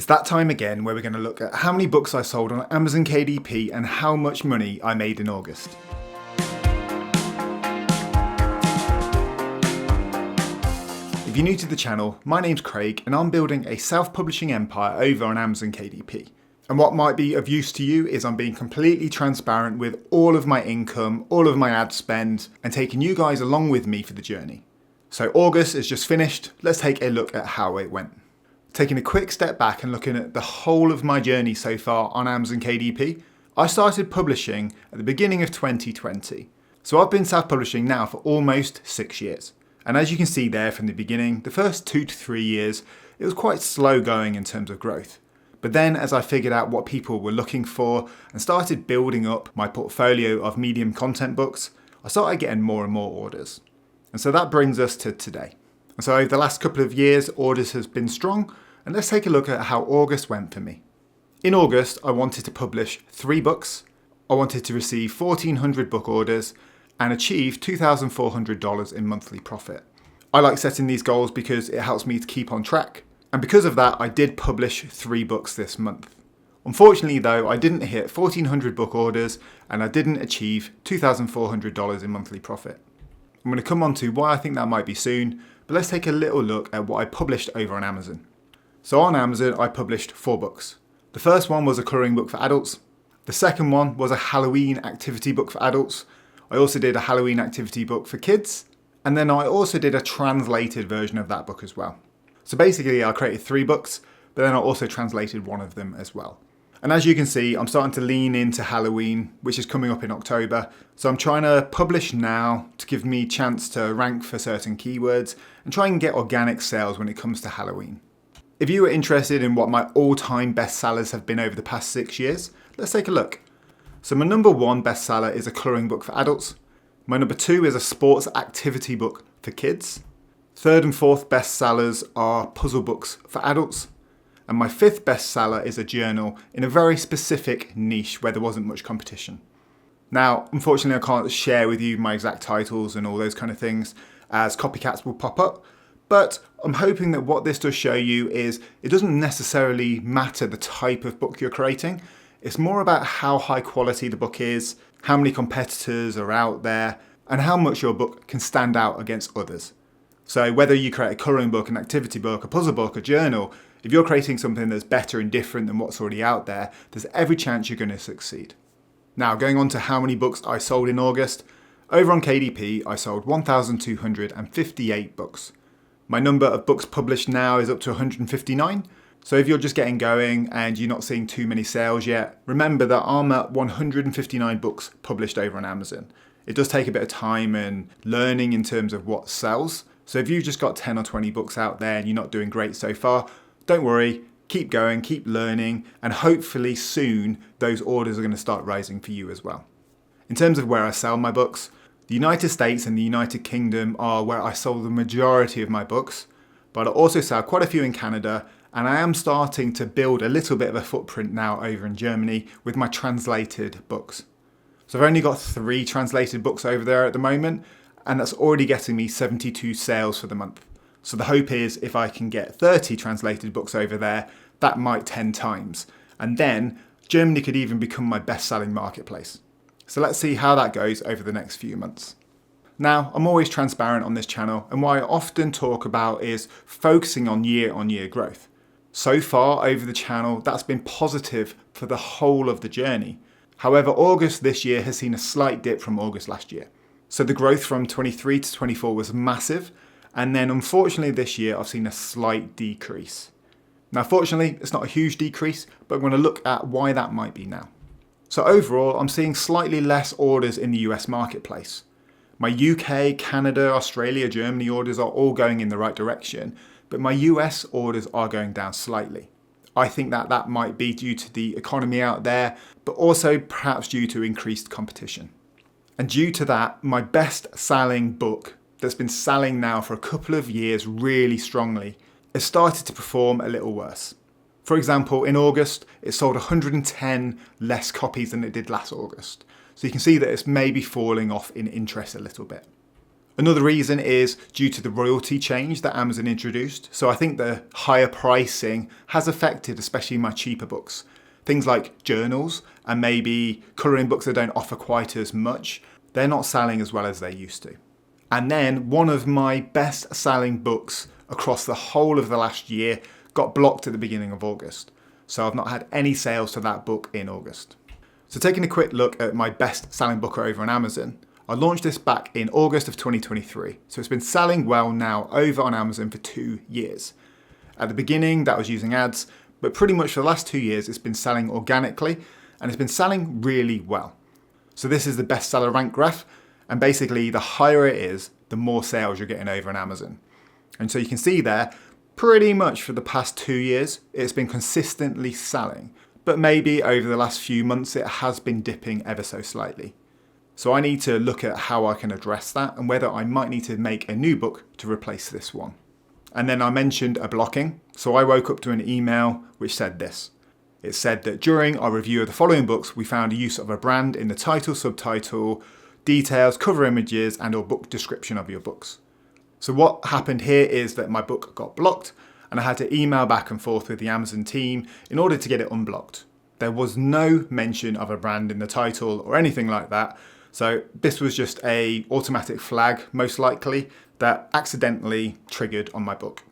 It's that time again where we're going to look at how many books I sold on Amazon KDP and how much money I made in August. If you're new to the channel, my name's Craig and I'm building a self-publishing empire over on Amazon KDP. And what might be of use to you is I'm being completely transparent with all of my income, all of my ad spend, and taking you guys along with me for the journey. So August is just finished. Let's take a look at how it went. Taking a quick step back and looking at the whole of my journey so far on Amazon KDP, I started publishing at the beginning of 2020. So I've been self-publishing now for almost 6 years. And as you can see there from the beginning, the first 2 to 3 years, it was quite slow going in terms of growth. But then as I figured out what people were looking for and started building up my portfolio of medium content books, I started getting more and more orders. And so that brings us to today. And so over the last couple of years, orders has been strong, and let's take a look at how August went for me. In August, I wanted to publish 3 books, I wanted to receive 1,400 book orders, and achieve $2,400 in monthly profit. I like setting these goals because it helps me to keep on track, and because of that, I did publish 3 books this month. Unfortunately though, I didn't hit 1,400 book orders, and I didn't achieve $2,400 in monthly profit. I'm going to come on to why I think that might be soon, but let's take a little look at what I published over on Amazon. So on Amazon, I published 4 books. The first one was a colouring book for adults. The second one was a Halloween activity book for adults. I also did a Halloween activity book for kids. And then I also did a translated version of that book as well. So basically I created 3 books, but then I also translated one of them as well. And as you can see, I'm starting to lean into Halloween, which is coming up in October. So I'm trying to publish now to give me a chance to rank for certain keywords and try and get organic sales when it comes to Halloween. If you are interested in what my all-time bestsellers have been over the past 6 years, let's take a look. So my number 1 bestseller is a colouring book for adults. My number 2 is a sports activity book for kids. 3rd and 4th bestsellers are puzzle books for adults. And my 5th bestseller is a journal in a very specific niche where there wasn't much competition. Now, unfortunately, I can't share with you my exact titles and all those kind of things as copycats will pop up. But I'm hoping that what this does show you is it doesn't necessarily matter the type of book you're creating. It's more about how high quality the book is, how many competitors are out there, and how much your book can stand out against others. So whether you create a colouring book, an activity book, a puzzle book, a journal, if you're creating something that's better and different than what's already out there, there's every chance you're going to succeed. Now, going on to how many books I sold in August, over on KDP, I sold 1,258 books. My number of books published now is up to 159. So if you're just getting going and you're not seeing too many sales yet, remember that I'm at 159 books published over on Amazon. It does take a bit of time and learning in terms of what sells. So if you've just got 10 or 20 books out there and you're not doing great so far, don't worry, keep going, keep learning, and hopefully soon those orders are going to start rising for you as well. In terms of where I sell my books, the United States and the United Kingdom are where I sold the majority of my books, but I also sell quite a few in Canada, and I am starting to build a little bit of a footprint now over in Germany with my translated books. So I've only got 3 translated books over there at the moment, and that's already getting me 72 sales for the month. So the hope is if I can get 30 translated books over there, that might 10 times. And then Germany could even become my best-selling marketplace. So let's see how that goes over the next few months. Now, I'm always transparent on this channel, and what I often talk about is focusing on year-on-year growth. So far over the channel, that's been positive for the whole of the journey. However, August this year has seen a slight dip from August last year. So the growth from 23 to 24 was massive, and then unfortunately this year I've seen a slight decrease. Now fortunately it's not a huge decrease, but I'm going to look at why that might be now. So overall I'm seeing slightly less orders in the US marketplace. My UK, Canada, Australia, Germany orders are all going in the right direction, but my US orders are going down slightly. I think that might be due to the economy out there, but also perhaps due to increased competition. And due to that, my best selling book that's been selling now for a couple of years really strongly has started to perform a little worse. For example, in August, it sold 110 less copies than it did last August. So you can see that it's maybe falling off in interest a little bit. Another reason is due to the royalty change that Amazon introduced. So I think the higher pricing has affected especially my cheaper books. Things like journals and maybe colouring books that don't offer quite as much, they're not selling as well as they used to. And then one of my best selling books across the whole of the last year got blocked at the beginning of August. So I've not had any sales to that book in August. So taking a quick look at my best selling book over on Amazon, I launched this back in August of 2023. So it's been selling well now over on Amazon for 2 years. At the beginning, that was using ads, but pretty much for the last 2 years, it's been selling organically and it's been selling really well. So this is the bestseller rank graph. And basically the higher it is, the more sales you're getting over on Amazon. And so you can see there, pretty much for the past 2 years, it's been consistently selling. But maybe over the last few months, it has been dipping ever so slightly. So I need to look at how I can address that and whether I might need to make a new book to replace this one. And then I mentioned a blocking. So I woke up to an email which said this. It said that during our review of the following books, we found a use of a brand in the title, subtitle, details, cover images, and or book description of your books. So what happened here is that my book got blocked and I had to email back and forth with the Amazon team in order to get it unblocked. There was no mention of a brand in the title or anything like that. So this was just a automatic flag, most likely, that accidentally triggered on my book.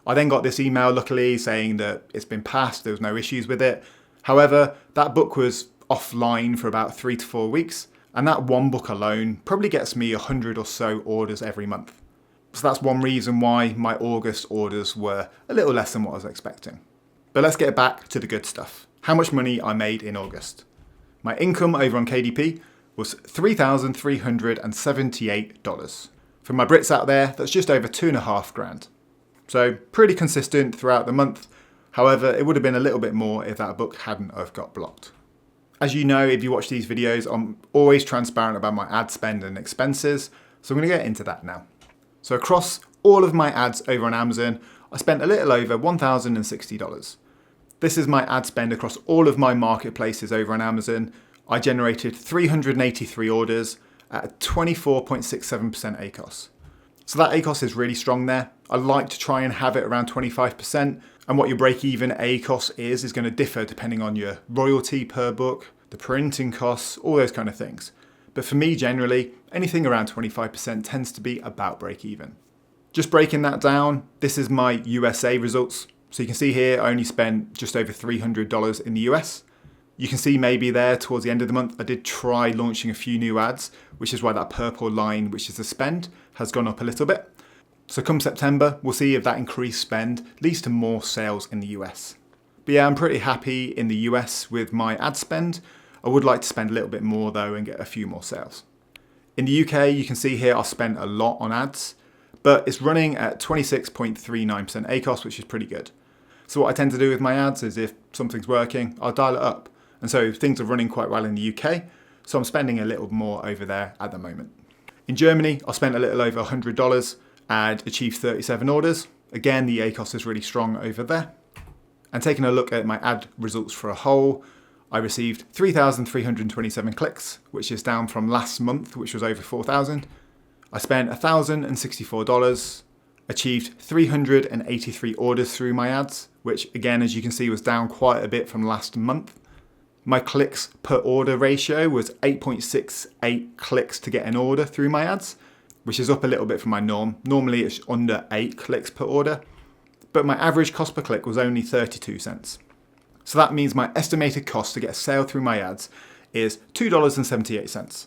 I then got this email, luckily, saying that it's been passed, there was no issues with it. However, that book was offline for about 3 to 4 weeks, and that one book alone probably gets me 100 or so orders every month. So that's one reason why my August orders were a little less than what I was expecting. But let's get back to the good stuff. How much money I made in August. My income over on KDP was $3,378. For my Brits out there, that's just over $2,500. So pretty consistent throughout the month. However, it would have been a little bit more if that book hadn't have got blocked. As you know, if you watch these videos, I'm always transparent about my ad spend and expenses. So I'm going to get into that now. So across all of my ads over on Amazon, I spent a little over $1,060. This is my ad spend across all of my marketplaces over on Amazon. I generated 383 orders at a 24.67% ACOS. So that ACOS is really strong there. I like to try and have it around 25%. And what your break-even ACOS is going to differ depending on your royalty per book, the printing costs, all those kind of things. But for me, generally, anything around 25% tends to be about break-even. Just breaking that down, this is my USA results. So you can see here, I only spent just over $300 in the US. You can see maybe there towards the end of the month, I did try launching a few new ads, which is why that purple line, which is the spend, has gone up a little bit. So come September, we'll see if that increased spend leads to more sales in the US. But yeah, I'm pretty happy in the US with my ad spend. I would like to spend a little bit more though and get a few more sales. In the UK, you can see here I spent a lot on ads, but it's running at 26.39% ACOS, which is pretty good. So what I tend to do with my ads is if something's working, I'll dial it up. And so things are running quite well in the UK, so I'm spending a little more over there at the moment. In Germany, I spent a little over $100 and achieved 37 orders. Again, the ACOS is really strong over there. And taking a look at my ad results for a whole, I received 3,327 clicks, which is down from last month, which was over 4,000. I spent $1,064, achieved 383 orders through my ads, which again, as you can see, was down quite a bit from last month. My clicks per order ratio was 8.68 clicks to get an order through my ads, which is up a little bit from my norm. Normally it's under 8 clicks per order, but my average cost per click was only 32 cents. So that means my estimated cost to get a sale through my ads is $2.78.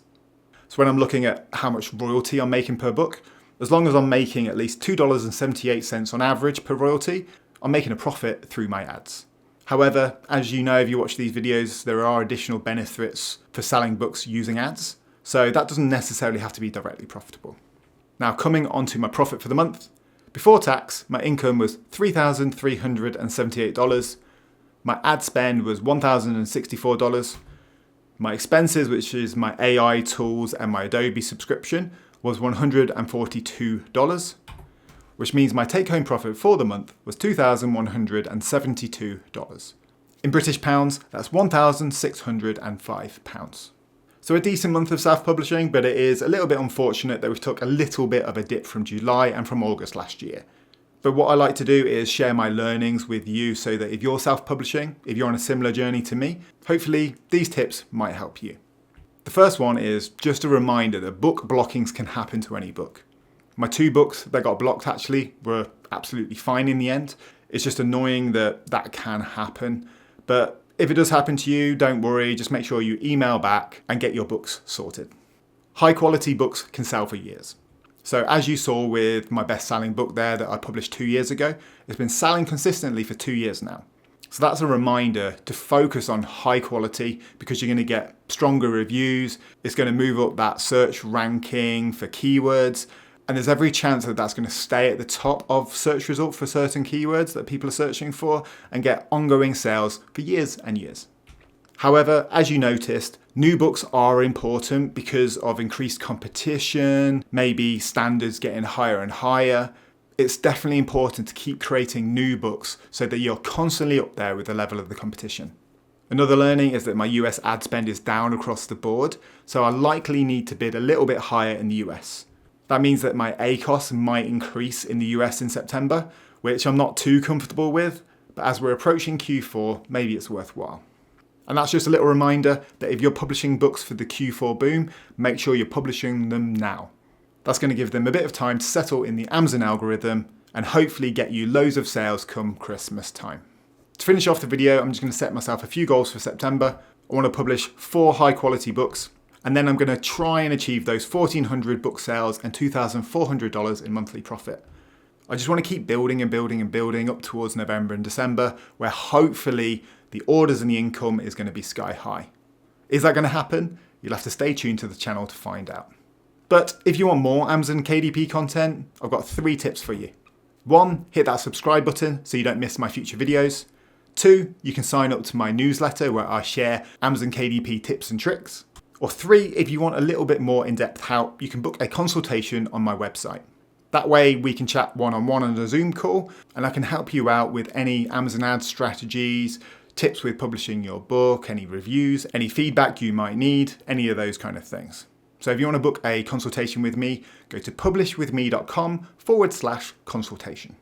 So when I'm looking at how much royalty I'm making per book, as long as I'm making at least $2.78 on average per royalty, I'm making a profit through my ads. However, as you know, if you watch these videos, there are additional benefits for selling books using ads. So that doesn't necessarily have to be directly profitable. Now coming on to my profit for the month. Before tax, my income was $3,378. My ad spend was $1,064. My expenses, which is my AI tools and my Adobe subscription, was $142, which means my take-home profit for the month was $2,172. In British pounds, that's £1,605. So a decent month of self-publishing, but it is a little bit unfortunate that we took a little bit of a dip from July and from August last year. But what I like to do is share my learnings with you so that if you're self-publishing, if you're on a similar journey to me, hopefully these tips might help you. The first one is just a reminder that book blockings can happen to any book. My 2 books that got blocked actually were absolutely fine in the end. It's just annoying that that can happen. But if it does happen to you, don't worry, just make sure you email back and get your books sorted. High quality books can sell for years. So as you saw with my best-selling book there that I published 2 years ago, it's been selling consistently for 2 years now. So that's a reminder to focus on high quality because you're going to get stronger reviews. It's going to move up that search ranking for keywords. And there's every chance that that's going to stay at the top of search results for certain keywords that people are searching for and get ongoing sales for years and years. However, as you noticed, new books are important because of increased competition, maybe standards getting higher and higher. It's definitely important to keep creating new books so that you're constantly up there with the level of the competition. Another learning is that my US ad spend is down across the board, so I likely need to bid a little bit higher in the US. That means that my ACOS might increase in the US in September, which I'm not too comfortable with, but as we're approaching Q4, maybe it's worthwhile. And that's just a little reminder that if you're publishing books for the Q4 boom, make sure you're publishing them now. That's going to give them a bit of time to settle in the Amazon algorithm and hopefully get you loads of sales come Christmas time. To finish off the video, I'm just going to set myself a few goals for September. I want to publish 4 high quality books, and then I'm going to try and achieve those 1,400 book sales and $2,400 in monthly profit. I just want to keep building and building and building up towards November and December, where hopefully the orders and the income is going to be sky high. Is that going to happen? You'll have to stay tuned to the channel to find out. But if you want more Amazon KDP content, I've got 3 tips for you. 1, hit that subscribe button so you don't miss my future videos. 2, you can sign up to my newsletter where I share Amazon KDP tips and tricks. Or 3, if you want a little bit more in-depth help, you can book a consultation on my website. That way we can chat one-on-one on a Zoom call and I can help you out with any Amazon ad strategies, tips with publishing your book, any reviews, any feedback you might need, any of those kind of things. So if you want to book a consultation with me, go to publishwithme.com/consultation.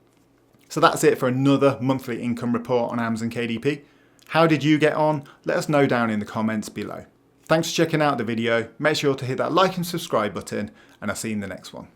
So that's it for another monthly income report on Amazon KDP. How did you get on? Let us know down in the comments below. Thanks for checking out the video. Make sure to hit that like and subscribe button, and I'll see you in the next one.